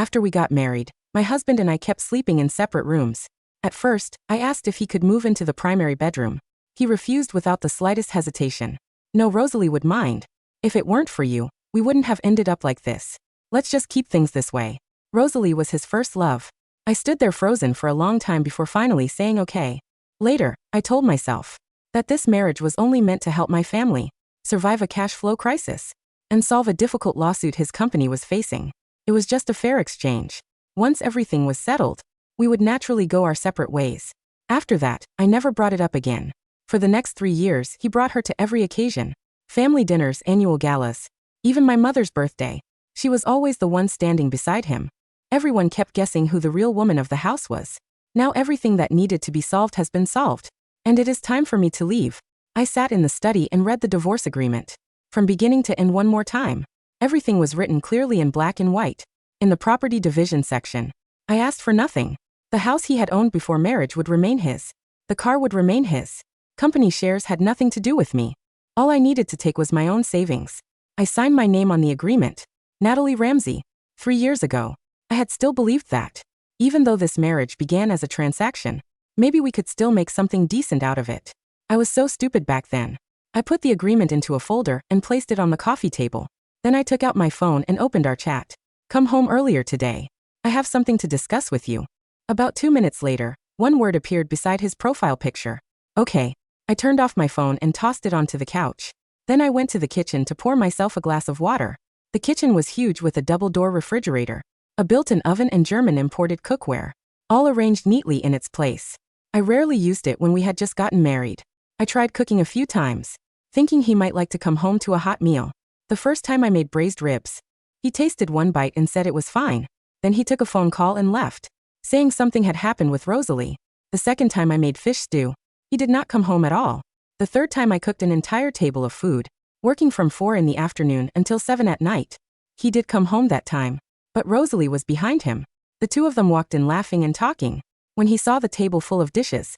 After we got married, my husband and I kept sleeping in separate rooms. At first, I asked if he could move into the primary bedroom. He refused without the slightest hesitation. No, Rosalie would mind. If it weren't for you, we wouldn't have ended up like this. Let's just keep things this way. Rosalie was his first love. I stood there frozen for a long time before finally saying okay. Later, I told myself that this marriage was only meant to help my family survive a cash flow crisis and solve a difficult lawsuit his company was facing. It was just a fair exchange. Once everything was settled, we would naturally go our separate ways. After that, I never brought it up again. For the next 3 years, he brought her to every occasion. Family dinners, annual galas, even my mother's birthday. She was always the one standing beside him. Everyone kept guessing who the real woman of the house was. Now everything that needed to be solved has been solved, and it is time for me to leave. I sat in the study and read the divorce agreement. From beginning to end one more time. Everything was written clearly in black and white. In the property division section, I asked for nothing. The house he had owned before marriage would remain his. The car would remain his. Company shares had nothing to do with me. All I needed to take was my own savings. I signed my name on the agreement. Natalie Ramsey. 3 years ago. I had still believed that. Even though this marriage began as a transaction, maybe we could still make something decent out of it. I was so stupid back then. I put the agreement into a folder and placed it on the coffee table. Then I took out my phone and opened our chat. Come home earlier today. I have something to discuss with you. About 2 minutes later, one word appeared beside his profile picture. Okay. I turned off my phone and tossed it onto the couch. Then I went to the kitchen to pour myself a glass of water. The kitchen was huge with a double-door refrigerator, a built-in oven and German imported cookware, all arranged neatly in its place. I rarely used it when we had just gotten married. I tried cooking a few times, thinking he might like to come home to a hot meal. The first time I made braised ribs. He tasted one bite and said it was fine. Then he took a phone call and left, saying something had happened with Rosalie. The second time I made fish stew. He did not come home at all. The third time I cooked an entire table of food, working from 4 in the afternoon until 7 at night. He did come home that time, but Rosalie was behind him. The two of them walked in laughing and talking. When he saw the table full of dishes,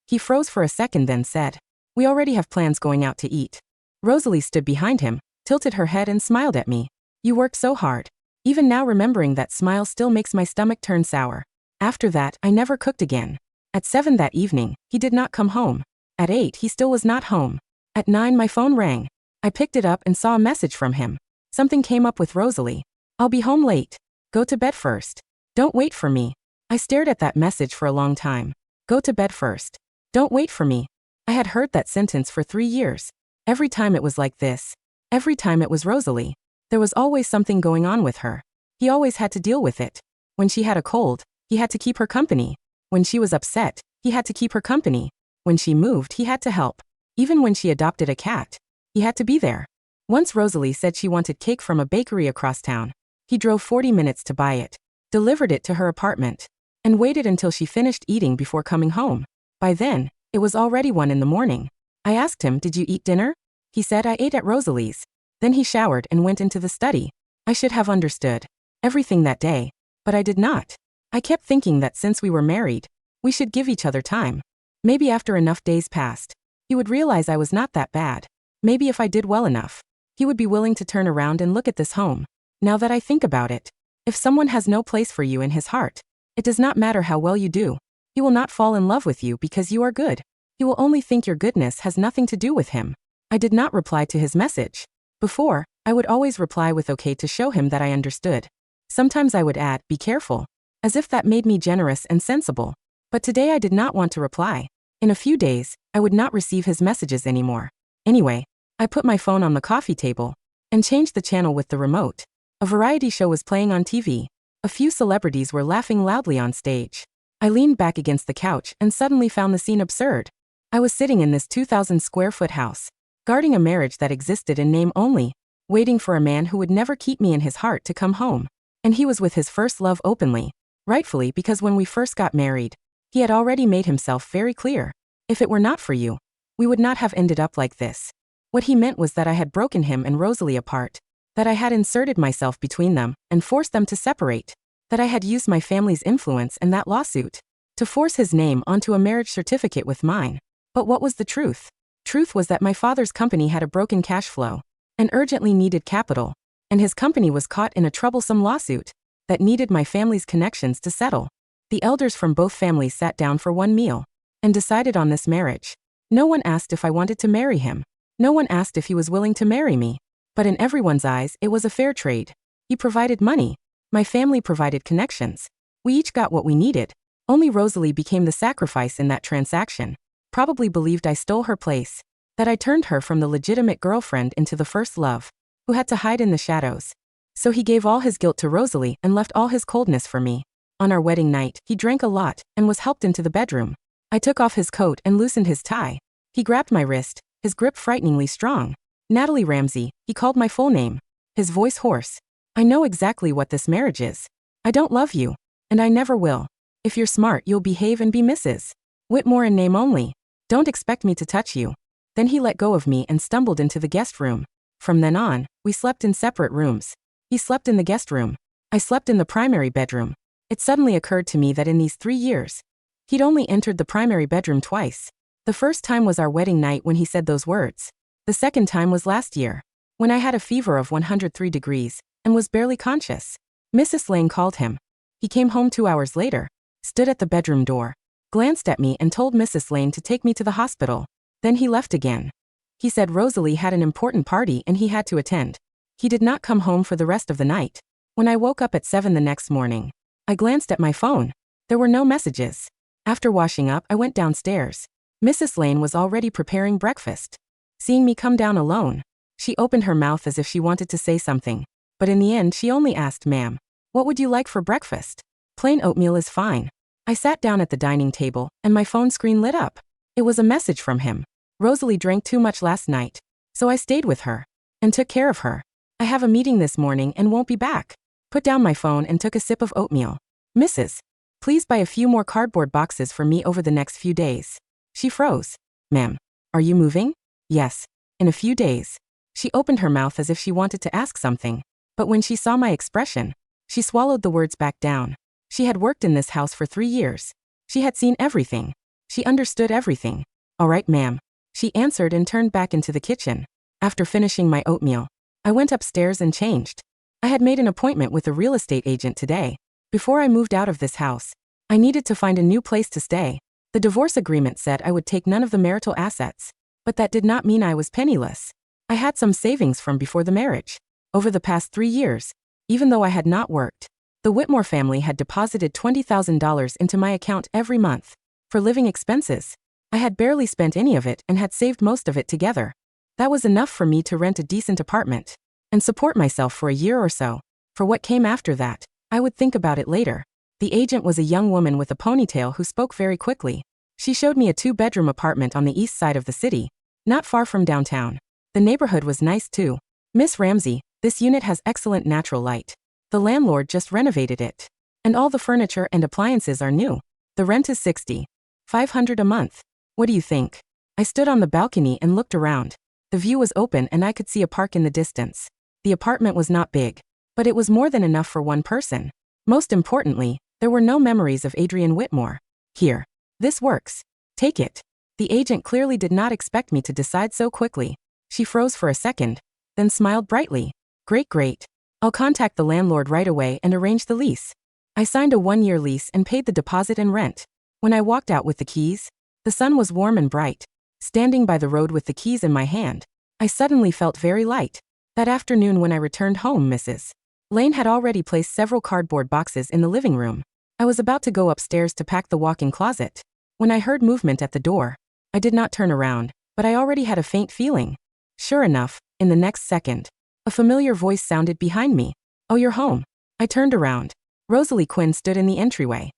he froze for a second, then said, "We already have plans going out to eat." Rosalie stood behind him, tilted her head and smiled at me. "You worked so hard." Even now remembering that smile still makes my stomach turn sour. After that, I never cooked again. At 7 that evening, he did not come home. At 8, he still was not home. At 9, my phone rang. I picked it up and saw a message from him. Something came up with Rosalie. "I'll be home late. Go to bed first. Don't wait for me." I stared at that message for a long time. Go to bed first. Don't wait for me. I had heard that sentence for 3 years. Every time it was like this. Every time it was Rosalie. There was always something going on with her. He always had to deal with it. When she had a cold, he had to keep her company. When she was upset, he had to keep her company. When she moved, he had to help. Even when she adopted a cat, he had to be there. Once Rosalie said she wanted cake from a bakery across town. He drove 40 minutes to buy it, delivered it to her apartment, and waited until she finished eating before coming home. By then, it was already 1 in the morning. I asked him, "Did you eat dinner?" He said, "I ate at Rosalie's." Then he showered and went into the study. I should have understood everything that day, but I did not. I kept thinking that since we were married, we should give each other time. Maybe after enough days passed, he would realize I was not that bad. Maybe if I did well enough, he would be willing to turn around and look at this home. Now that I think about it, if someone has no place for you in his heart, it does not matter how well you do. He will not fall in love with you because you are good. He will only think your goodness has nothing to do with him. I did not reply to his message. Before, I would always reply with okay to show him that I understood. Sometimes I would add, "Be careful," as if that made me generous and sensible. But today I did not want to reply. In a few days, I would not receive his messages anymore. Anyway, I put my phone on the coffee table and changed the channel with the remote. A variety show was playing on TV. A few celebrities were laughing loudly on stage. I leaned back against the couch and suddenly found the scene absurd. I was sitting in this 2,000 square foot house, guarding a marriage that existed in name only, waiting for a man who would never keep me in his heart to come home. And he was with his first love openly, rightfully, because when we first got married, he had already made himself very clear. If it were not for you, we would not have ended up like this. What he meant was that I had broken him and Rosalie apart, that I had inserted myself between them and forced them to separate, that I had used my family's influence and that lawsuit to force his name onto a marriage certificate with mine. But what was the truth? Truth was that my father's company had a broken cash flow and urgently needed capital, and his company was caught in a troublesome lawsuit. that needed my family's connections to settle. The elders from both families sat down for one meal and decided on this marriage. No one asked if I wanted to marry him. No one asked if he was willing to marry me. But in everyone's eyes, it was a fair trade. He provided money. My family provided connections. We each got what we needed. Only Rosalie became the sacrifice in that transaction. Probably believed I stole her place. That I turned her from the legitimate girlfriend into the first love, who had to hide in the shadows. So he gave all his guilt to Rosalie and left all his coldness for me. On our wedding night, he drank a lot and was helped into the bedroom. I took off his coat and loosened his tie. He grabbed my wrist, his grip frighteningly strong. Natalie Ramsey, he called my full name. His voice hoarse. I know exactly what this marriage is. I don't love you. And I never will. If you're smart, you'll behave and be Mrs. Whitmore in name only. Don't expect me to touch you. Then he let go of me and stumbled into the guest room. From then on, we slept in separate rooms. He slept in the guest room. I slept in the primary bedroom. It suddenly occurred to me that in these 3 years, he'd only entered the primary bedroom twice. The first time was our wedding night when he said those words. The second time was last year, when I had a fever of 103 degrees and was barely conscious. Mrs. Lane called him. He came home 2 hours later, stood at the bedroom door, glanced at me and told Mrs. Lane to take me to the hospital. Then he left again. He said Rosalie had an important party and he had to attend. He did not come home for the rest of the night. When I woke up at 7 the next morning, I glanced at my phone. There were no messages. After washing up, I went downstairs. Mrs. Lane was already preparing breakfast. Seeing me come down alone, she opened her mouth as if she wanted to say something. But in the end, she only asked, "Ma'am, what would you like for breakfast?" "Plain oatmeal is fine." I sat down at the dining table, and my phone screen lit up. It was a message from him. "Rosalie drank too much last night, so I stayed with her and took care of her. I have a meeting this morning and won't be back." Put down my phone and took a sip of oatmeal. "Mrs. Please buy a few more cardboard boxes for me over the next few days." She froze. "Ma'am, are you moving?" "Yes, in a few days." She opened her mouth as if she wanted to ask something, but when she saw my expression, she swallowed the words back down. She had worked in this house for 3 years. She had seen everything. She understood everything. "All right, ma'am," she answered and turned back into the kitchen. After finishing my oatmeal, I went upstairs and changed. I had made an appointment with a real estate agent today. Before I moved out of this house, I needed to find a new place to stay. The divorce agreement said I would take none of the marital assets, but that did not mean I was penniless. I had some savings from before the marriage. Over the past 3 years, even though I had not worked, the Whitmore family had deposited $20,000 into my account every month. For living expenses, I had barely spent any of it and had saved most of it together. That was enough for me to rent a decent apartment and support myself for a year or so. For what came after that, I would think about it later. The agent was a young woman with a ponytail who spoke very quickly. She showed me a 2-bedroom apartment on the east side of the city, not far from downtown. The neighborhood was nice too. "Miss Ramsey, this unit has excellent natural light. The landlord just renovated it. And all the furniture and appliances are new. The rent is $6,500 a month. What do you think?" I stood on the balcony and looked around. The view was open and I could see a park in the distance. The apartment was not big, but it was more than enough for one person. Most importantly, there were no memories of Adrian Whitmore. "Here. This works. Take it." The agent clearly did not expect me to decide so quickly. She froze for a second, then smiled brightly. "Great, great. I'll contact the landlord right away and arrange the lease." I signed a 1-year lease and paid the deposit and rent. When I walked out with the keys, the sun was warm and bright. Standing by the road with the keys in my hand, I suddenly felt very light. That afternoon when I returned home, Mrs. Lane had already placed several cardboard boxes in the living room. I was about to go upstairs to pack the walk-in closet when I heard movement at the door. I did not turn around, but I already had a faint feeling. Sure enough, in the next second, a familiar voice sounded behind me. "Oh, you're home." I turned around. Rosalie Quinn stood in the entryway.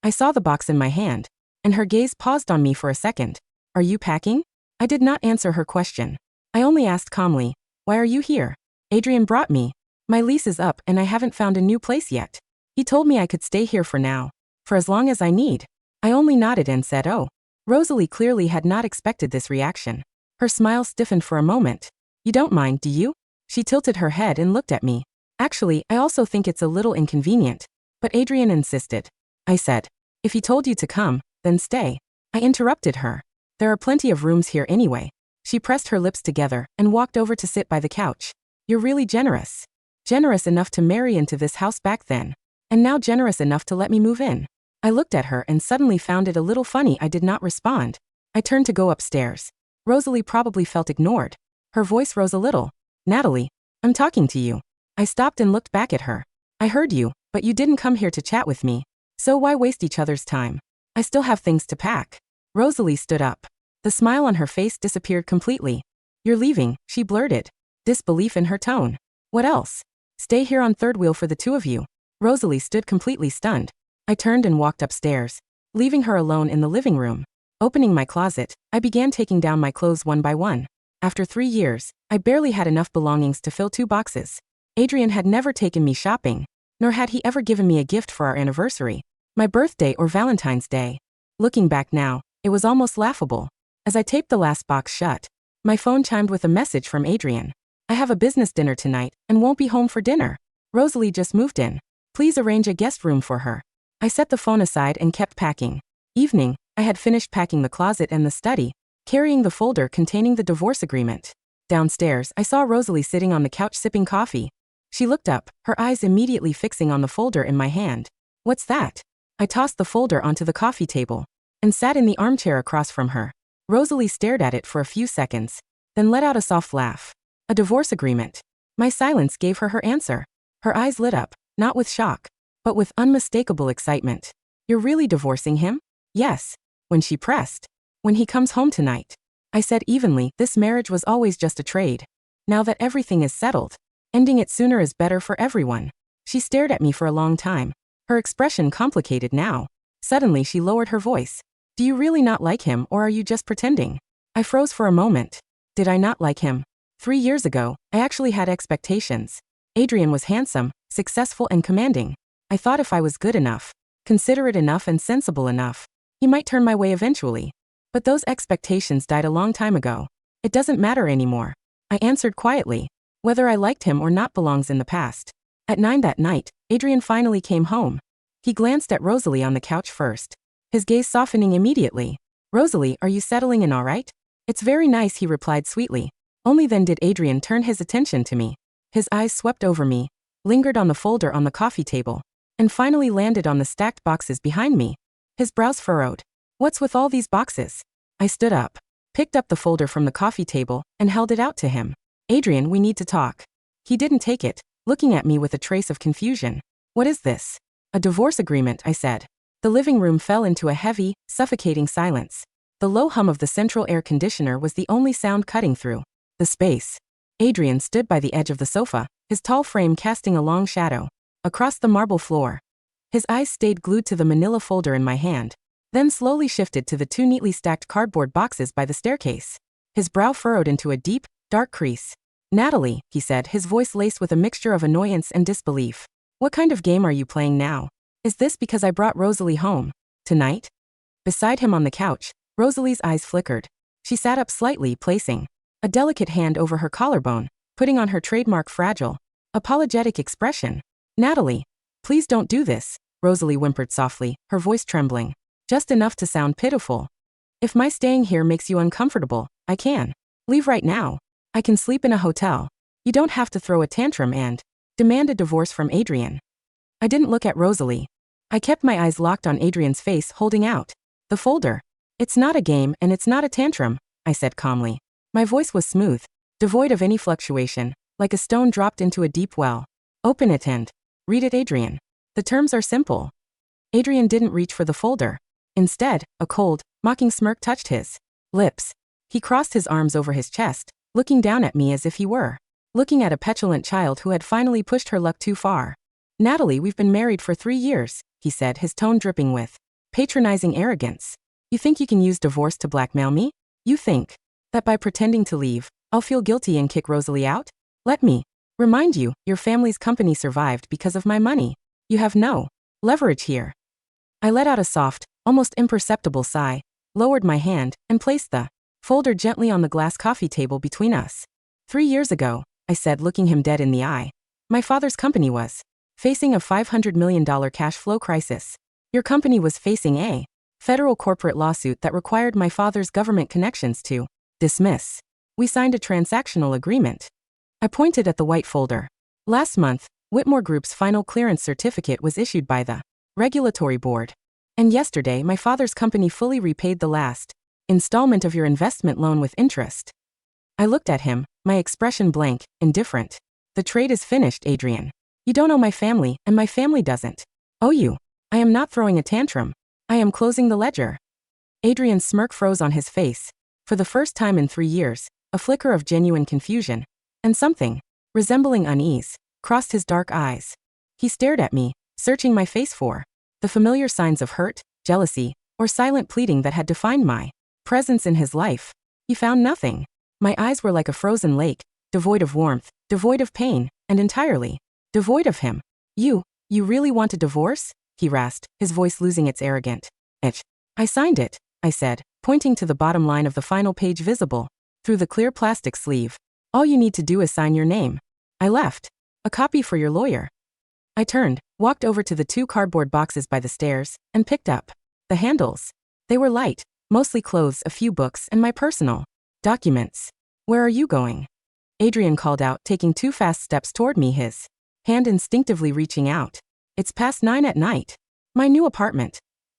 I saw the box in my hand, and her gaze paused on me for a second. "Are you packing?" I did not answer her question. I only asked calmly, "Why are you here?" "Adrian brought me. My lease is up and I haven't found a new place yet. He told me I could stay here for now, for as long as I need." I only nodded and said, "Oh." Rosalie clearly had not expected this reaction. Her smile stiffened for a moment. "You don't mind, do you?" She tilted her head and looked at me. "Actually, I also think it's a little inconvenient, but Adrian insisted." I said, "If he told you to come, then stay." I interrupted her. "There are plenty of rooms here anyway." She pressed her lips together and walked over to sit by the couch. "You're really generous." Generous enough to marry into this house back then. And now generous enough to let me move in. I looked at her and suddenly found it a little funny I did not respond. I turned to go upstairs. Rosalie probably felt ignored. Her voice rose a little. Natalie, I'm talking to you. I stopped and looked back at her. I heard you, but you didn't come here to chat with me. So why waste each other's time? I still have things to pack. Rosalie stood up. The smile on her face disappeared completely. You're leaving, she blurted. Disbelief in her tone. What else? Stay here on third wheel for the two of you. Rosalie stood completely stunned. I turned and walked upstairs, leaving her alone in the living room. Opening my closet, I began taking down my clothes one by one. After 3 years, I barely had enough belongings to fill 2 boxes. Adrian had never taken me shopping, nor had he ever given me a gift for our anniversary, my birthday or Valentine's Day. Looking back now, it was almost laughable. As I taped the last box shut, my phone chimed with a message from Adrian. I have a business dinner tonight and won't be home for dinner. Rosalie just moved in. Please arrange a guest room for her. I set the phone aside and kept packing. Evening, I had finished packing the closet and the study, carrying the folder containing the divorce agreement. Downstairs, I saw Rosalie sitting on the couch sipping coffee. She looked up, her eyes immediately fixing on the folder in my hand. What's that? I tossed the folder onto the coffee table and sat in the armchair across from her. Rosalie stared at it for a few seconds, then let out a soft laugh. A divorce agreement. My silence gave her her answer. Her eyes lit up, not with shock, but with unmistakable excitement. You're really divorcing him? Yes. When she pressed. When he comes home tonight. I said evenly, this marriage was always just a trade. Now that everything is settled, ending it sooner is better for everyone. She stared at me for a long time. Her expression complicated now. Suddenly she lowered her voice. Do you really not like him or are you just pretending? I froze for a moment. Did I not like him? 3 years ago, I actually had expectations. Adrian was handsome, successful and commanding. I thought if I was good enough, considerate enough and sensible enough, he might turn my way eventually. But those expectations died a long time ago. It doesn't matter anymore. I answered quietly. Whether I liked him or not belongs in the past. At 9 that night, Adrian finally came home. He glanced at Rosalie on the couch first, his gaze softening immediately. Rosalie, are you settling in all right? It's very nice, he replied sweetly. Only then did Adrian turn his attention to me. His eyes swept over me, lingered on the folder on the coffee table, and finally landed on the stacked boxes behind me. His brows furrowed. What's with all these boxes? I stood up, picked up the folder from the coffee table, and held it out to him. Adrian, we need to talk. He didn't take it, looking at me with a trace of confusion. What is this? A divorce agreement, I said. The living room fell into a heavy, suffocating silence. The low hum of the central air conditioner was the only sound cutting through the space. Adrian stood by the edge of the sofa, his tall frame casting a long shadow across the marble floor. His eyes stayed glued to the manila folder in my hand, then slowly shifted to the 2 neatly stacked cardboard boxes by the staircase. His brow furrowed into a deep, dark crease. Natalie, he said, his voice laced with a mixture of annoyance and disbelief. What kind of game are you playing now? Is this because I brought Rosalie home tonight? Beside him on the couch, Rosalie's eyes flickered. She sat up slightly, placing a delicate hand over her collarbone, putting on her trademark fragile, apologetic expression. Natalie, please don't do this, Rosalie whimpered softly, her voice trembling, just enough to sound pitiful. If my staying here makes you uncomfortable, I can leave right now. I can sleep in a hotel. You don't have to throw a tantrum and demand a divorce from Adrian. I didn't look at Rosalie. I kept my eyes locked on Adrian's face, holding out the folder. It's not a game and it's not a tantrum, I said calmly. My voice was smooth, devoid of any fluctuation, like a stone dropped into a deep well. Open it and read it, Adrian. The terms are simple. Adrian didn't reach for the folder. Instead, a cold, mocking smirk touched his lips. He crossed his arms over his chest, looking down at me as if he were looking at a petulant child who had finally pushed her luck too far. Natalie, we've been married for 3 years, he said, his tone dripping with patronizing arrogance. You think you can use divorce to blackmail me? You think that by pretending to leave, I'll feel guilty and kick Rosalie out? Let me remind you, your family's company survived because of my money. You have no leverage here. I let out a soft, almost imperceptible sigh, lowered my hand, and placed the folder gently on the glass coffee table between us. 3 years ago, I said, looking him dead in the eye, my father's company was facing a $500 million cash flow crisis. Your company was facing a federal corporate lawsuit that required my father's government connections to dismiss. We signed a transactional agreement. I pointed at the white folder. Last month, Whitmore Group's final clearance certificate was issued by the regulatory board. And yesterday, my father's company fully repaid the last installment of your investment loan with interest. I looked at him, my expression blank, indifferent. The trade is finished, Adrian. You don't owe my family, and my family doesn't owe you. I am not throwing a tantrum. I am closing the ledger. Adrian's smirk froze on his face. For the first time in 3 years, a flicker of genuine confusion, and something resembling unease, crossed his dark eyes. He stared at me, searching my face for the familiar signs of hurt, jealousy, or silent pleading that had defined my presence in his life. He found nothing. My eyes were like a frozen lake, devoid of warmth, devoid of pain, and entirely devoid of him. You really want a divorce? He rasped, his voice losing its arrogant edge. I signed it, I said, pointing to the bottom line of the final page visible through the clear plastic sleeve. All you need to do is sign your name. I left a copy for your lawyer. I turned, walked over to the 2 cardboard boxes by the stairs, and picked up the handles. They were light, mostly clothes, a few books, and my personal documents. Where are you going? Adrian called out, taking 2 fast steps toward me, his hand instinctively reaching out. It's past 9 at night. My new apartment.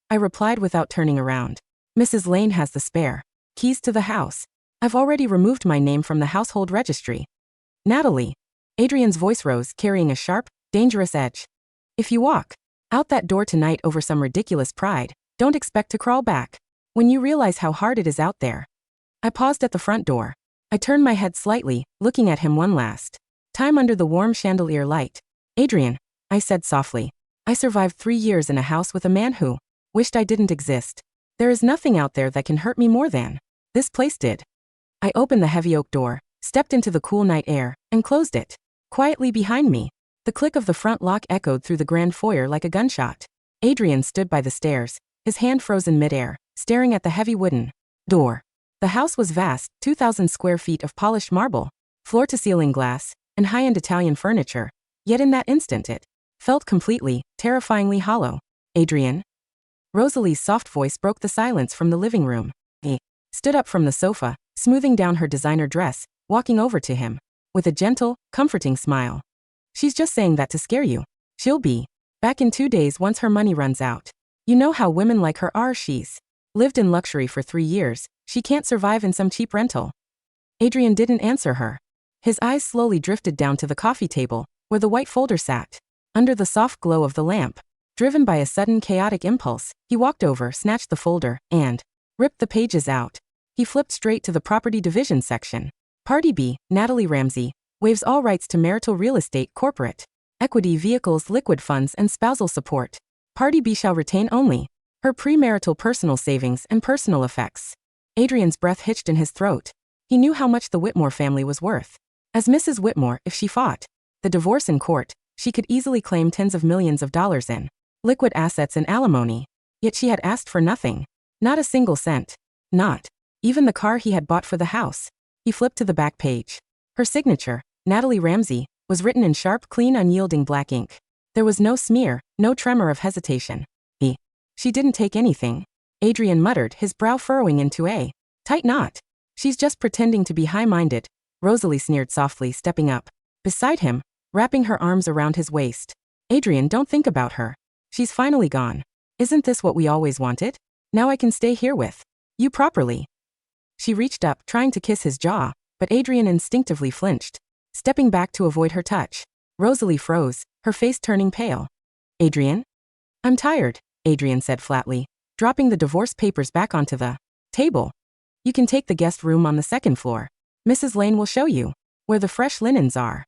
I replied without turning around. Mrs. Lane has the spare keys to the house. I've already removed my name from the household registry. Natalie. Adrian's voice rose, carrying a sharp, dangerous edge. If you walk out that door tonight over some ridiculous pride, don't expect to crawl back. When you realize how hard it is out there. I paused at the front door. I turned my head slightly, looking at him one last time under the warm chandelier light. Adrian, I said softly. I survived 3 years in a house with a man who wished I didn't exist. There is nothing out there that can hurt me more than this place did. I opened the heavy oak door, stepped into the cool night air, and closed it quietly behind me. The click of the front lock echoed through the grand foyer like a gunshot. Adrian stood by the stairs, his hand frozen midair, staring at the heavy wooden door. The house was vast, 2,000 square feet of polished marble, floor-to-ceiling glass, and high-end Italian furniture. Yet in that instant it felt completely, terrifyingly hollow. Adrian? Rosalie's soft voice broke the silence from the living room. He stood up from the sofa, smoothing down her designer dress, walking over to him with a gentle, comforting smile. She's just saying that to scare you. She'll be back in 2 days once her money runs out. You know how women like her are. She's lived in luxury for 3 years. She can't survive in some cheap rental. Adrian didn't answer her. His eyes slowly drifted down to the coffee table, where the white folder sat. Under the soft glow of the lamp, driven by a sudden chaotic impulse, he walked over, snatched the folder, and ripped the pages out. He flipped straight to the property division section. Party B, Natalie Ramsey, waives all rights to marital real estate, corporate equity vehicles, liquid funds, and spousal support. Party B shall retain only her premarital personal savings and personal effects. Adrian's breath hitched in his throat. He knew how much the Whitmore family was worth. As Mrs. Whitmore, if she fought the divorce in court, she could easily claim tens of millions of dollars in liquid assets and alimony. Yet she had asked for nothing. Not a single cent. Not even the car he had bought for the house. He flipped to the back page. Her signature, Natalie Ramsey, was written in sharp, clean, unyielding black ink. There was no smear, no tremor of hesitation. She didn't take anything. Adrian muttered, his brow furrowing into a tight knot. She's just pretending to be high-minded, Rosalie sneered softly, stepping up beside him, wrapping her arms around his waist. Adrian, don't think about her. She's finally gone. Isn't this what we always wanted? Now I can stay here with you properly. She reached up, trying to kiss his jaw, but Adrian instinctively flinched, stepping back to avoid her touch. Rosalie froze, her face turning pale. Adrian? I'm tired, Adrian said flatly, dropping the divorce papers back onto the table. You can take the guest room on the 2nd floor. Mrs. Lane will show you where the fresh linens are.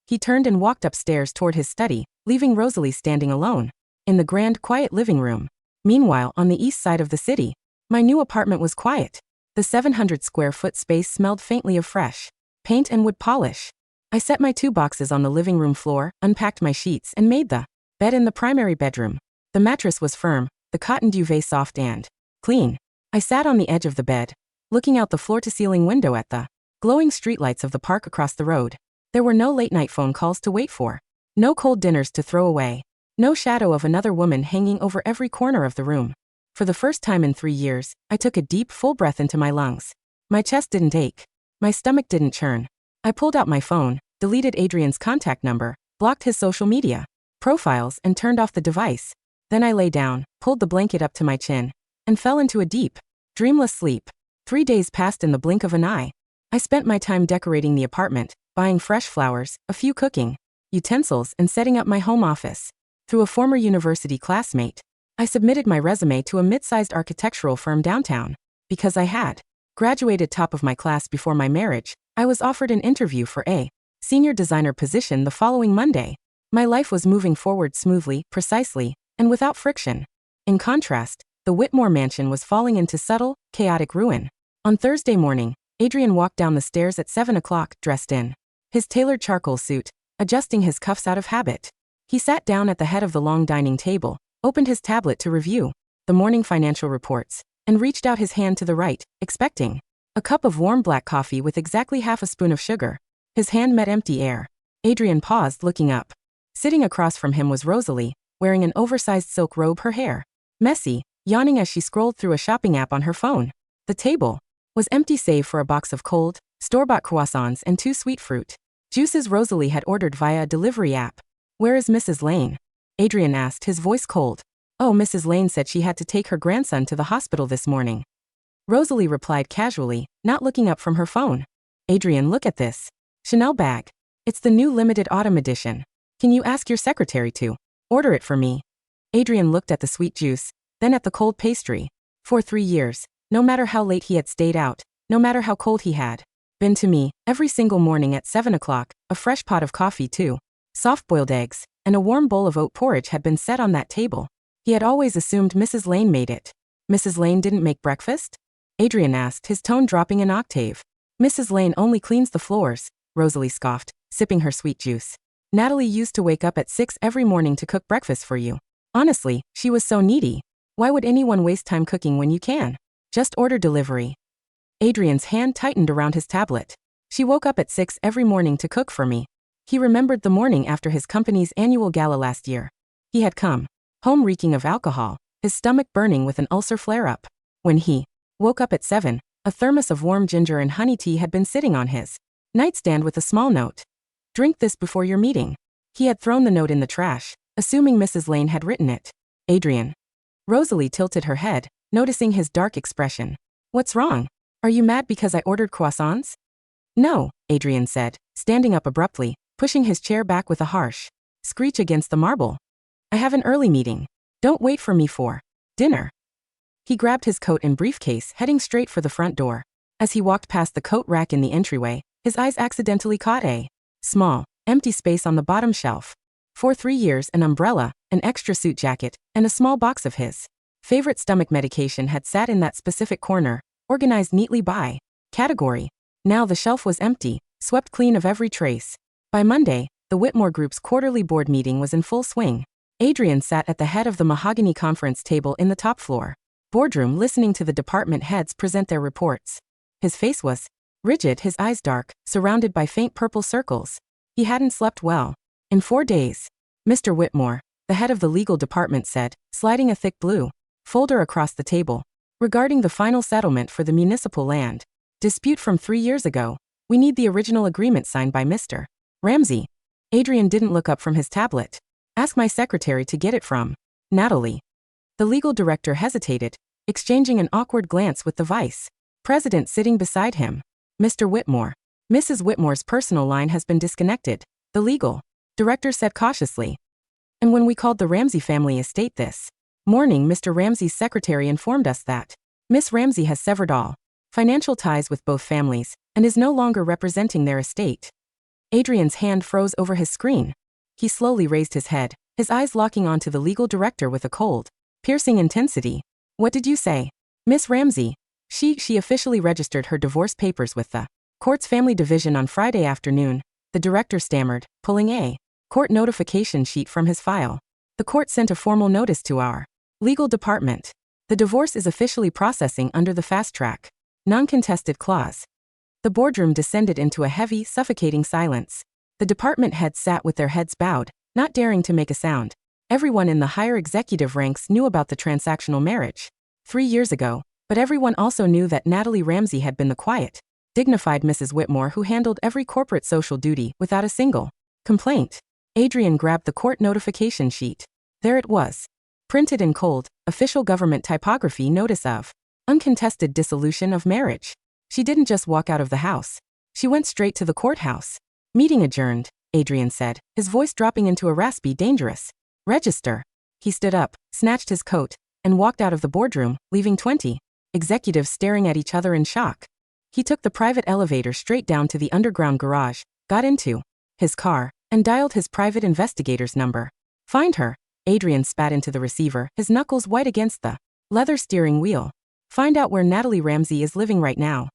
He turned and walked upstairs toward his study, leaving Rosalie standing alone in the grand, quiet living room. Meanwhile, on the east side of the city, my new apartment was quiet. The 700 square foot space smelled faintly of fresh paint and wood polish. I set my 2 boxes on the living room floor, unpacked my sheets, and made the bed in the primary bedroom. The mattress was firm, the cotton duvet soft and clean. I sat on the edge of the bed, looking out the floor-to-ceiling window at the glowing streetlights of the park across the road. There were no late-night phone calls to wait for, no cold dinners to throw away, no shadow of another woman hanging over every corner of the room. For the first time in 3 years, I took a deep, full breath into my lungs. My chest didn't ache. My stomach didn't churn. I pulled out my phone, deleted Adrian's contact number, blocked his social media profiles, and turned off the device. Then I lay down, pulled the blanket up to my chin, and fell into a deep, dreamless sleep. 3 days passed in the blink of an eye. I spent my time decorating the apartment, buying fresh flowers, a few cooking utensils, and setting up my home office. Through a former university classmate, I submitted my resume to a mid-sized architectural firm downtown. Because I had graduated top of my class before my marriage, I was offered an interview for a senior designer position the following Monday. My life was moving forward smoothly, precisely, and without friction. In contrast, the Whitmore mansion was falling into subtle, chaotic ruin. On Thursday morning, Adrian walked down the stairs at 7 o'clock, dressed in his tailored charcoal suit, adjusting his cuffs out of habit. He sat down at the head of the long dining table, opened his tablet to review the morning financial reports, and reached out his hand to the right, expecting a cup of warm black coffee with exactly half a spoon of sugar. His hand met empty air. Adrian paused, looking up. Sitting across from him was Rosalie, wearing an oversized silk robe, her hair messy, yawning as she scrolled through a shopping app on her phone. The table was empty save for a box of cold, store-bought croissants and 2 sweet fruit juices Rosalie had ordered via a delivery app. "Where is Mrs. Lane?" Adrian asked, his voice cold. "Oh, Mrs. Lane said she had to take her grandson to the hospital this morning." Rosalie replied casually, not looking up from her phone. "Adrian, look at this Chanel bag. It's the new limited autumn edition. Can you ask your secretary to order it for me?" Adrian looked at the sweet juice, then at the cold pastry. For 3 years, no matter how late he had stayed out, no matter how cold he had been to me, every single morning at 7 o'clock, a fresh pot of coffee, 2 soft-boiled eggs, and a warm bowl of oat porridge had been set on that table. He had always assumed Mrs. Lane made it. "Mrs. Lane didn't make breakfast?" Adrian asked, his tone dropping an octave. "Mrs. Lane only cleans the floors," Rosalie scoffed, sipping her sweet juice. "Natalie used to wake up at 6 every morning to cook breakfast for you. Honestly, she was so needy. Why would anyone waste time cooking when you can just order delivery?" Adrian's hand tightened around his tablet. "She woke up at 6 every morning to cook for me." He remembered the morning after his company's annual gala last year. He had come home reeking of alcohol, his stomach burning with an ulcer flare-up. When he woke up at 7, a thermos of warm ginger and honey tea had been sitting on his nightstand with a small note. "Drink this before your meeting." He had thrown the note in the trash, assuming Mrs. Lane had written it. "Adrian." Rosalie tilted her head, noticing his dark expression. "What's wrong? Are you mad because I ordered croissants?" "No," Adrian said, standing up abruptly, pushing his chair back with a harsh screech against the marble. "I have an early meeting. Don't wait for me for dinner." He grabbed his coat and briefcase, heading straight for the front door. As he walked past the coat rack in the entryway, his eyes accidentally caught a small, empty space on the bottom shelf. For 3 years, an umbrella, an extra suit jacket, and a small box of his favorite stomach medication had sat in that specific corner, organized neatly by category. Now the shelf was empty, swept clean of every trace. By Monday, the Whitmore Group's quarterly board meeting was in full swing. Adrian sat at the head of the mahogany conference table in the top floor boardroom, listening to the department heads present their reports. His face was rigid, his eyes dark, surrounded by faint purple circles. He hadn't slept well in 4 days. "Mr. Whitmore," the head of the legal department said, sliding a thick blue folder across the table. "Regarding the final settlement for the municipal land dispute from 3 years ago, we need the original agreement signed by Mr. Ramsey." Adrian didn't look up from his tablet. "Ask my secretary to get it from Natalie." The legal director hesitated, exchanging an awkward glance with the vice president sitting beside him. "Mr. Whitmore, Mrs. Whitmore's personal line has been disconnected," the legal director said cautiously. "And when we called the Ramsey family estate this morning, Mr. Ramsey's secretary informed us that Miss Ramsey has severed all financial ties with both families and is no longer representing their estate." Adrian's hand froze over his screen. He slowly raised his head, his eyes locking onto the legal director with a cold, piercing intensity. "What did you say?" "Miss Ramsey. She officially registered her divorce papers with the court's family division on Friday afternoon," the director stammered, pulling a court notification sheet from his file. "The court sent a formal notice to our legal department. The divorce is officially processing under the fast-track, non-contested clause." The boardroom descended into a heavy, suffocating silence. The department heads sat with their heads bowed, not daring to make a sound. Everyone in the higher executive ranks knew about the transactional marriage 3 years ago, but everyone also knew that Natalie Ramsey had been the quiet dignified Mrs. Whitmore who handled every corporate social duty without a single complaint. Adrian grabbed the court notification sheet. There it was. Printed in cold, official government typography notice of uncontested dissolution of marriage. She didn't just walk out of the house. She went straight to the courthouse. Meeting adjourned, Adrian said, his voice dropping into a raspy, dangerous register. He stood up, snatched his coat, and walked out of the boardroom, leaving 20 executives staring at each other in shock. He took the private elevator straight down to the underground garage, got into his car, and dialed his private investigator's number. Find her, Adrian spat into the receiver, his knuckles white against the leather steering wheel. Find out where Natalie Ramsey is living right now.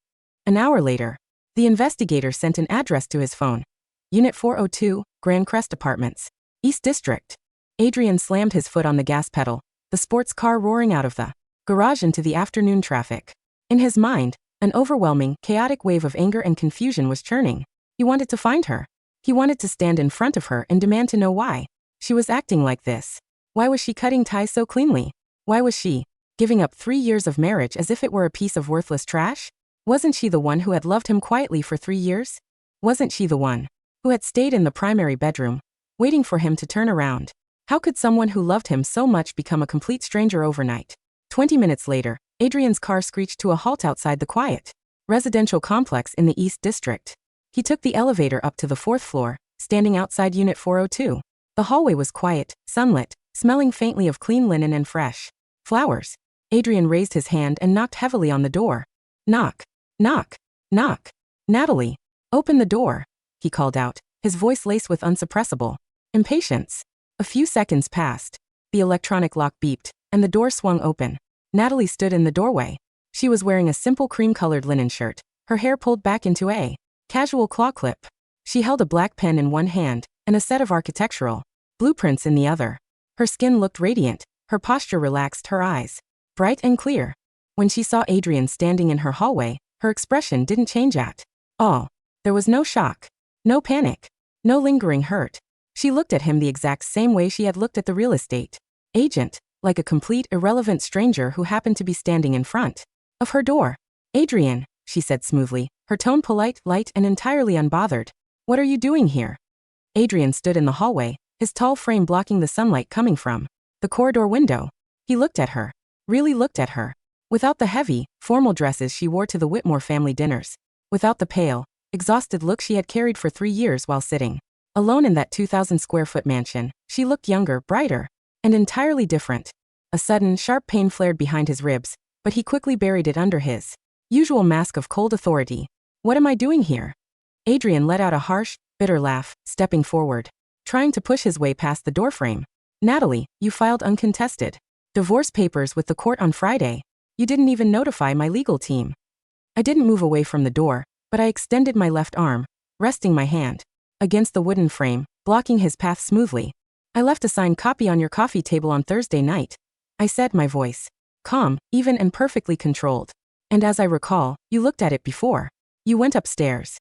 An hour later, the investigator sent an address to his phone. Unit 402, Grand Crest Apartments, East District. Adrian slammed his foot on the gas pedal, the sports car roaring out of the garage into the afternoon traffic. In his mind, an overwhelming, chaotic wave of anger and confusion was churning. He wanted to find her. He wanted to stand in front of her and demand to know why she was acting like this. Why was she cutting ties so cleanly? Why was she giving up 3 years of marriage as if it were a piece of worthless trash? Wasn't she the one who had loved him quietly for 3 years? Wasn't she the one who had stayed in the primary bedroom, waiting for him to turn around? How could someone who loved him so much become a complete stranger overnight? 20 minutes later, Adrian's car screeched to a halt outside the quiet residential complex in the East District. He took the elevator up to the 4th floor, standing outside Unit 402. The hallway was quiet, sunlit, smelling faintly of clean linen and fresh flowers. Adrian raised his hand and knocked heavily on the door. Knock, knock, knock. Natalie, open the door, he called out, his voice laced with unsuppressible impatience. A few seconds passed. The electronic lock beeped, and the door swung open. Natalie stood in the doorway. She was wearing a simple cream-colored linen shirt, her hair pulled back into a casual claw clip. She held a black pen in one hand and a set of architectural blueprints in the other. Her skin looked radiant, her posture relaxed, her eyes bright and clear. When she saw Adrian standing in her hallway, her expression didn't change at all. There was no shock, no panic, no lingering hurt. She looked at him the exact same way she had looked at the real estate agent, like a complete, irrelevant stranger who happened to be standing in front of her door. Adrian, she said smoothly, her tone polite, light, and entirely unbothered. What are you doing here? Adrian stood in the hallway, his tall frame blocking the sunlight coming from the corridor window. He looked at her, really looked at her. Without the heavy, formal dresses she wore to the Whitmore family dinners. Without the pale, exhausted look she had carried for 3 years while sitting alone in that 2,000-square-foot mansion, she looked younger, brighter, and entirely different. A sudden, sharp pain flared behind his ribs, but he quickly buried it under his usual mask of cold authority. What am I doing here? Adrian let out a harsh, bitter laugh, stepping forward, trying to push his way past the doorframe. Natalie, you filed uncontested divorce papers with the court on Friday. You didn't even notify my legal team. I didn't move away from the door, but I extended my left arm, resting my hand against the wooden frame, blocking his path smoothly. I left a signed copy on your coffee table on Thursday night, I said, my voice calm, even, and perfectly controlled. And as I recall, you looked at it before you went upstairs.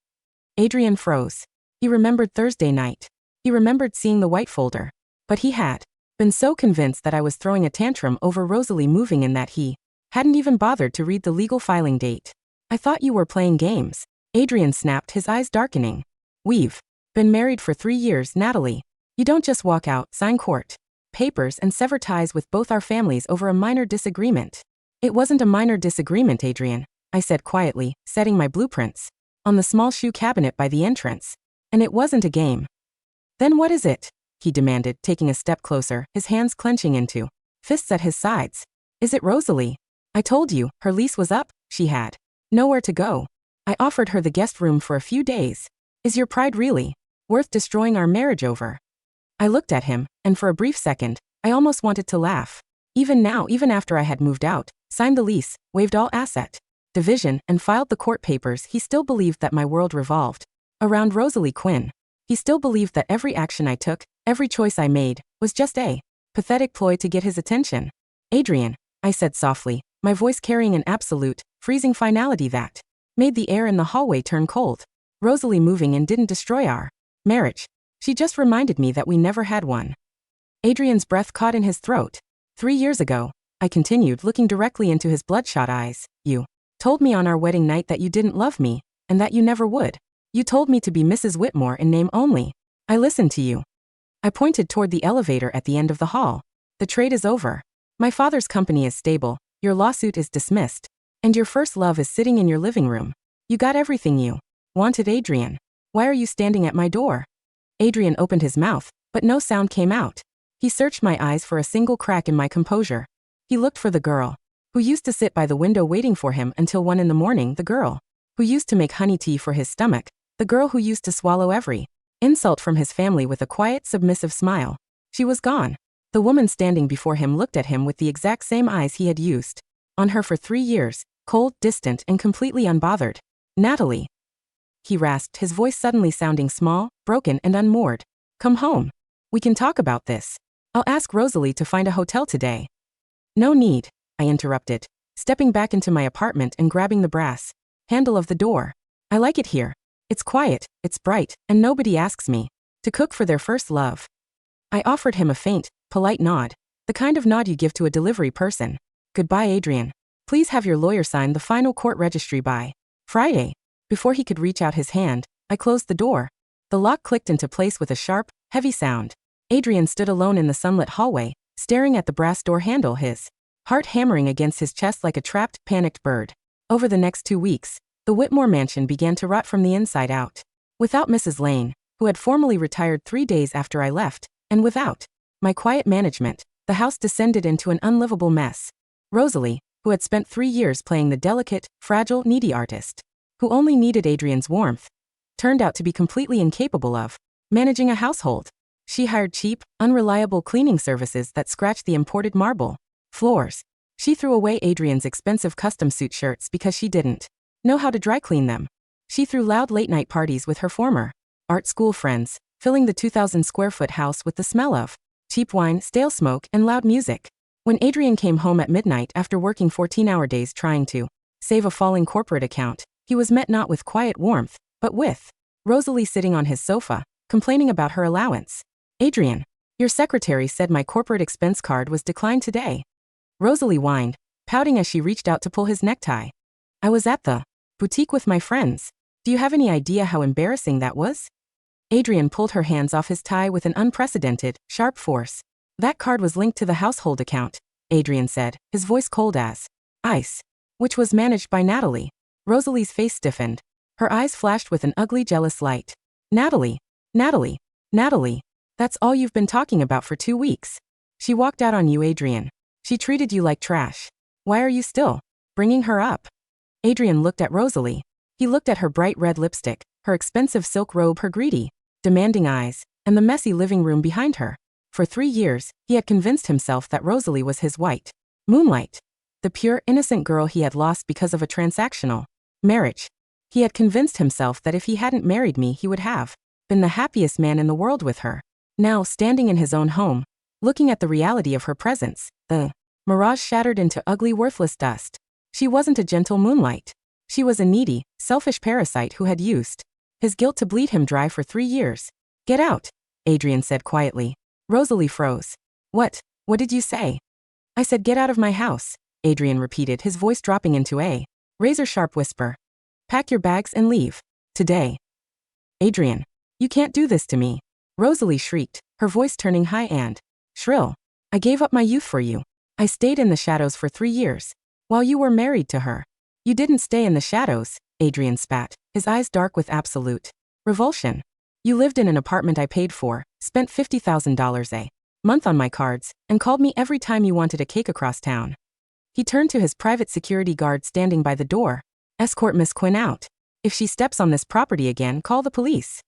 Adrian froze. He remembered Thursday night. He remembered seeing the white folder. But he had been so convinced that I was throwing a tantrum over Rosalie moving in that he hadn't even bothered to read the legal filing date. I thought you were playing games. Adrian snapped, his eyes darkening. We've been married for 3 years, Natalie. You don't just walk out, sign court papers, and sever ties with both our families over a minor disagreement. It wasn't a minor disagreement, Adrian, I said quietly, setting my blueprints on the small shoe cabinet by the entrance. And it wasn't a game. Then what is it? He demanded, taking a step closer, his hands clenching into fists at his sides. Is it Rosalie? I told you, her lease was up, she had nowhere to go. I offered her the guest room for a few days. Is your pride really worth destroying our marriage over? I looked at him, and for a brief second, I almost wanted to laugh. Even now, even after I had moved out, signed the lease, waived all asset division, and filed the court papers, he still believed that my world revolved around Rosalie Quinn. He still believed that every action I took, every choice I made, was just a pathetic ploy to get his attention. Adrian, I said softly, my voice carrying an absolute, freezing finality that made the air in the hallway turn cold. Rosalie moving in didn't destroy our marriage. She just reminded me that we never had one. Adrian's breath caught in his throat. 3 years ago, I continued, looking directly into his bloodshot eyes, you told me on our wedding night that you didn't love me, and that you never would. You told me to be Mrs. Whitmore in name only. I listened to you. I pointed toward the elevator at the end of the hall. The trade is over. My father's company is stable, your lawsuit is dismissed, and your first love is sitting in your living room. You got everything you wanted, Adrian. Why are you standing at my door? Adrian opened his mouth, but no sound came out. He searched my eyes for a single crack in my composure. He looked for the girl who used to sit by the window waiting for him until 1 in the morning, the girl who used to make honey tea for his stomach, the girl who used to swallow every insult from his family with a quiet, submissive smile. She was gone. The woman standing before him looked at him with the exact same eyes he had used on her for 3 years, cold, distant, and completely unbothered. Natalie. He rasped, his voice suddenly sounding small, broken, and unmoored. Come home. We can talk about this. I'll ask Rosalie to find a hotel today. No need, I interrupted, stepping back into my apartment and grabbing the brass handle of the door. I like it here. It's quiet, it's bright, and nobody asks me to cook for their first love. I offered him a faint, polite nod, the kind of nod you give to a delivery person. Goodbye, Adrian. Please have your lawyer sign the final court registry by Friday. Before he could reach out his hand, I closed the door. The lock clicked into place with a sharp, heavy sound. Adrian stood alone in the sunlit hallway, staring at the brass door handle, his heart hammering against his chest like a trapped, panicked bird. Over the next 2 weeks, the Whitmore mansion began to rot from the inside out. Without Mrs. Lane, who had formally retired 3 days after I left, and without my quiet management, the house descended into an unlivable mess. Rosalie, who had spent 3 years playing the delicate, fragile, needy artist, who only needed Adrian's warmth, turned out to be completely incapable of managing a household. She hired cheap, unreliable cleaning services that scratched the imported marble floors. She threw away Adrian's expensive custom suit shirts because she didn't know how to dry clean them. She threw loud late-night parties with her former art school friends, filling the 2,000-square-foot house with the smell of cheap wine, stale smoke, and loud music. When Adrian came home at midnight after working 14-hour days trying to save a falling corporate account, he was met not with quiet warmth, but with Rosalie sitting on his sofa, complaining about her allowance. Adrian, your secretary said my corporate expense card was declined today. Rosalie whined, pouting as she reached out to pull his necktie. I was at the boutique with my friends. Do you have any idea how embarrassing that was? Adrian pulled her hands off his tie with an unprecedented, sharp force. That card was linked to the household account, Adrian said, his voice cold as ice, which was managed by Natalie. Rosalie's face stiffened. Her eyes flashed with an ugly, jealous light. Natalie, Natalie, Natalie, that's all you've been talking about for 2 weeks. She walked out on you, Adrian. She treated you like trash. Why are you still bringing her up? Adrian looked at Rosalie. He looked at her bright red lipstick, her expensive silk robe, her greedy, demanding eyes, and the messy living room behind her. For 3 years, he had convinced himself that Rosalie was his white moonlight, the pure, innocent girl he had lost because of a transactional marriage. He had convinced himself that if he hadn't married me, he would have been the happiest man in the world with her. Now, standing in his own home, looking at the reality of her presence, the mirage shattered into ugly, worthless dust. She wasn't a gentle moonlight. She was a needy, selfish parasite who had used his guilt to bleed him dry for 3 years. Get out, Adrian said quietly. Rosalie froze. What did you say? I said get out of my house, Adrian repeated, his voice dropping into a razor-sharp whisper. Pack your bags and leave. Today. Adrian, you can't do this to me. Rosalie shrieked, her voice turning high and shrill. I gave up my youth for you. I stayed in the shadows for 3 years, while you were married to her. You didn't stay in the shadows, Adrian spat, his eyes dark with absolute revulsion. You lived in an apartment I paid for, spent $50,000 a month on my cards, and called me every time you wanted a cake across town. He turned to his private security guard standing by the door. Escort Miss Quinn out. If she steps on this property again, call the police.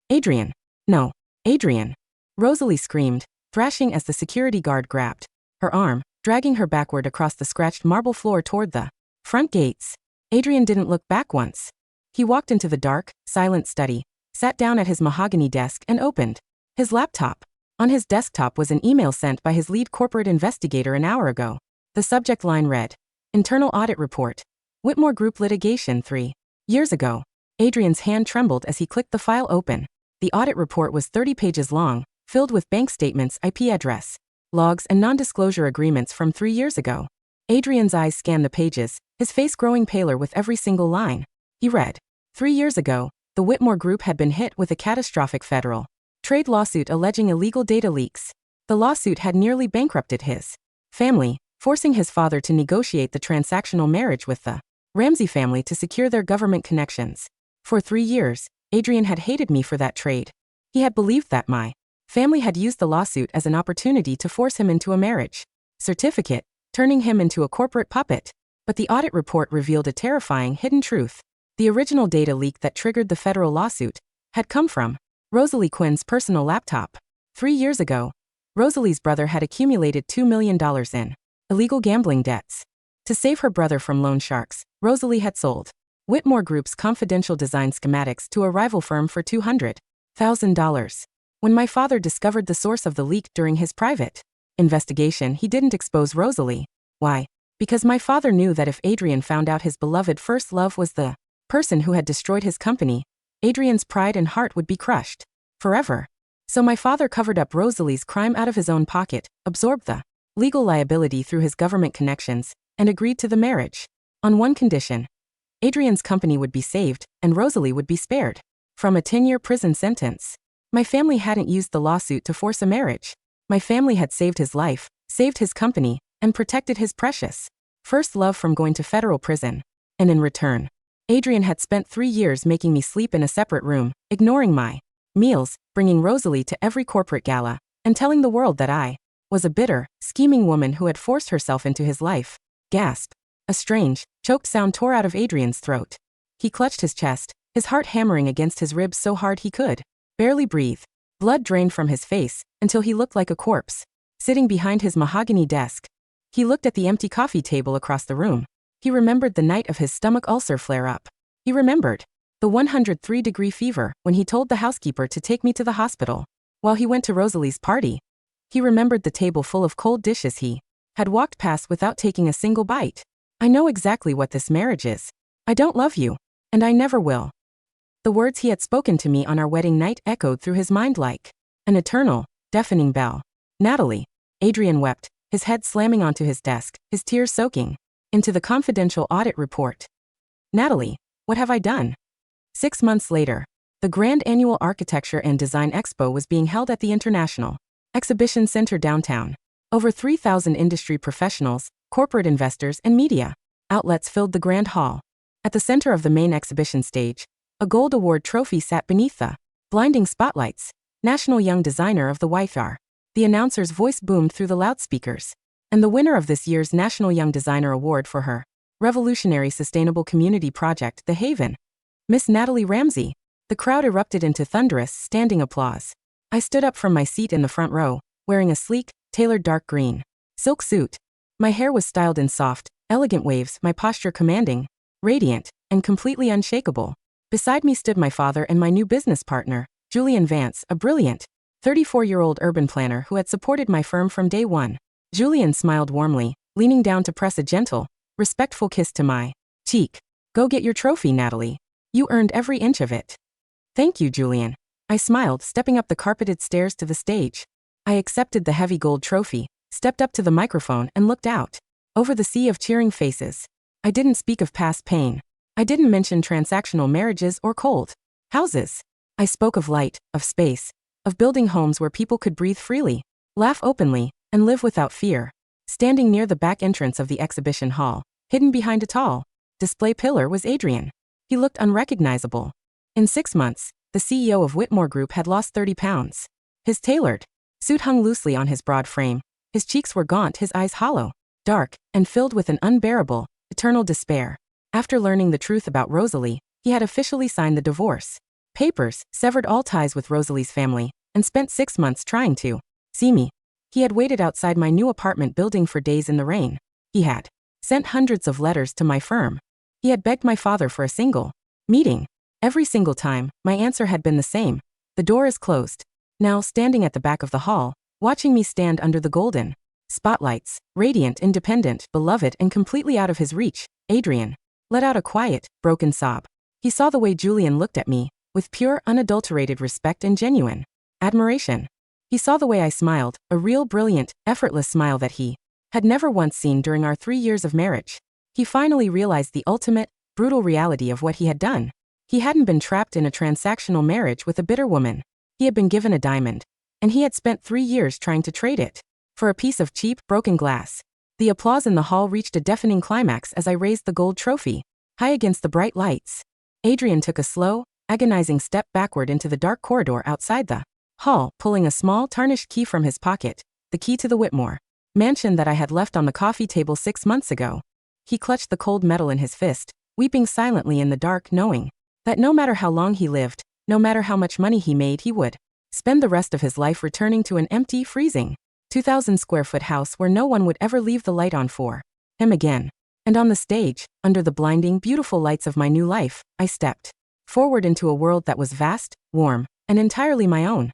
Adrian. No. Adrian. Rosalie screamed, thrashing as the security guard grabbed her arm, dragging her backward across the scratched marble floor toward the front gates. Adrian didn't look back once. He walked into the dark, silent study, sat down at his mahogany desk and opened his laptop. On his desktop was an email sent by his lead corporate investigator an hour ago. The subject line read, Internal Audit Report. Whitmore Group Litigation 3 years ago. Adrian's hand trembled as he clicked the file open. The audit report was 30 pages long, filled with bank statements, IP address, logs, and non-disclosure agreements from 3 years ago. Adrian's eyes scanned the pages, his face growing paler with every single line. He read, 3 years ago, the Whitmore Group had been hit with a catastrophic federal trade lawsuit alleging illegal data leaks. The lawsuit had nearly bankrupted his family, forcing his father to negotiate the transactional marriage with the Ramsey family to secure their government connections. For 3 years, Adrian had hated me for that trade. He had believed that my family had used the lawsuit as an opportunity to force him into a marriage certificate, turning him into a corporate puppet. But the audit report revealed a terrifying hidden truth. The original data leak that triggered the federal lawsuit had come from Rosalie Quinn's personal laptop. 3 years ago, Rosalie's brother had accumulated $2 million in illegal gambling debts. To save her brother from loan sharks, Rosalie had sold Whitmore Group's confidential design schematics to a rival firm for $200,000. When my father discovered the source of the leak during his private investigation, he didn't expose Rosalie. Why? Because my father knew that if Adrian found out his beloved first love was the person who had destroyed his company, Adrian's pride and heart would be crushed forever. So my father covered up Rosalie's crime out of his own pocket, absorbed the legal liability through his government connections, and agreed to the marriage. On one condition: Adrian's company would be saved, and Rosalie would be spared from a 10-year prison sentence. My family hadn't used the lawsuit to force a marriage. My family had saved his life, saved his company, and protected his precious first love from going to federal prison. And in return, Adrian had spent 3 years making me sleep in a separate room, ignoring my meals, bringing Rosalie to every corporate gala, and telling the world that I was a bitter, scheming woman who had forced herself into his life. Gasp. A strange, choked sound tore out of Adrian's throat. He clutched his chest, his heart hammering against his ribs so hard he could barely breathe. Blood drained from his face, until he looked like a corpse. Sitting behind his mahogany desk, he looked at the empty coffee table across the room. He remembered the night of his stomach ulcer flare-up. He remembered the 103-degree fever when he told the housekeeper to take me to the hospital while he went to Rosalie's party. He remembered the table full of cold dishes he had walked past without taking a single bite. I know exactly what this marriage is. I don't love you, and I never will. The words he had spoken to me on our wedding night echoed through his mind like an eternal, deafening bell. Natalie. Adrian wept, his head slamming onto his desk, his tears soaking into the confidential audit report. Natalie, what have I done? 6 months later, the Grand Annual Architecture and Design Expo was being held at the International Exhibition Center downtown. Over 3,000 industry professionals, corporate investors, and media outlets filled the Grand Hall. At the center of the main exhibition stage, a gold award trophy sat beneath the blinding spotlights. National Young Designer of the Y. The announcer's voice boomed through the loudspeakers. And the winner of this year's National Young Designer Award for her revolutionary sustainable community project, The Haven, Miss Natalie Ramsey. The crowd erupted into thunderous, standing applause. I stood up from my seat in the front row, wearing a sleek, tailored dark green silk suit. My hair was styled in soft, elegant waves, my posture commanding, radiant, and completely unshakable. Beside me stood my father and my new business partner, Julian Vance, a brilliant 34-year-old urban planner who had supported my firm from day one. Julian smiled warmly, leaning down to press a gentle, respectful kiss to my cheek. Go get your trophy, Natalie. You earned every inch of it. Thank you, Julian. I smiled, stepping up the carpeted stairs to the stage. I accepted the heavy gold trophy, stepped up to the microphone, and looked out over the sea of cheering faces. I didn't speak of past pain. I didn't mention transactional marriages or cold houses. I spoke of light, of space, of building homes where people could breathe freely, laugh openly, and live without fear. Standing near the back entrance of the exhibition hall, hidden behind a tall display pillar, was Adrian. He looked unrecognizable. In 6 months, the CEO of Whitmore Group had lost 30 pounds. His tailored suit hung loosely on his broad frame. His cheeks were gaunt, his eyes hollow, dark, and filled with an unbearable, eternal despair. After learning the truth about Rosalie, he had officially signed the divorce papers, severed all ties with Rosalie's family, and spent 6 months trying to see me. He had waited outside my new apartment building for days in the rain. He had sent hundreds of letters to my firm. He had begged my father for a single meeting. Every single time, my answer had been the same. The door is closed. Now, standing at the back of the hall, watching me stand under the golden spotlights, radiant, independent, beloved, and completely out of his reach, Adrian let out a quiet, broken sob. He saw the way Julian looked at me, with pure, unadulterated respect and genuine admiration. He saw the way I smiled, a real, brilliant, effortless smile that he had never once seen during our 3 years of marriage. He finally realized the ultimate, brutal reality of what he had done. He hadn't been trapped in a transactional marriage with a bitter woman. He had been given a diamond, and he had spent 3 years trying to trade it for a piece of cheap, broken glass. The applause in the hall reached a deafening climax as I raised the gold trophy, high against the bright lights. Adrian took a slow, agonizing step backward into the dark corridor outside the hall, pulling a small, tarnished key from his pocket, the key to the Whitmore mansion that I had left on the coffee table 6 months ago. He clutched the cold metal in his fist, weeping silently in the dark, knowing that no matter how long he lived, no matter how much money he made, he would spend the rest of his life returning to an empty, freezing, 2,000-square-foot house where no one would ever leave the light on for him again. And on the stage, under the blinding, beautiful lights of my new life, I stepped forward into a world that was vast, warm, and entirely my own.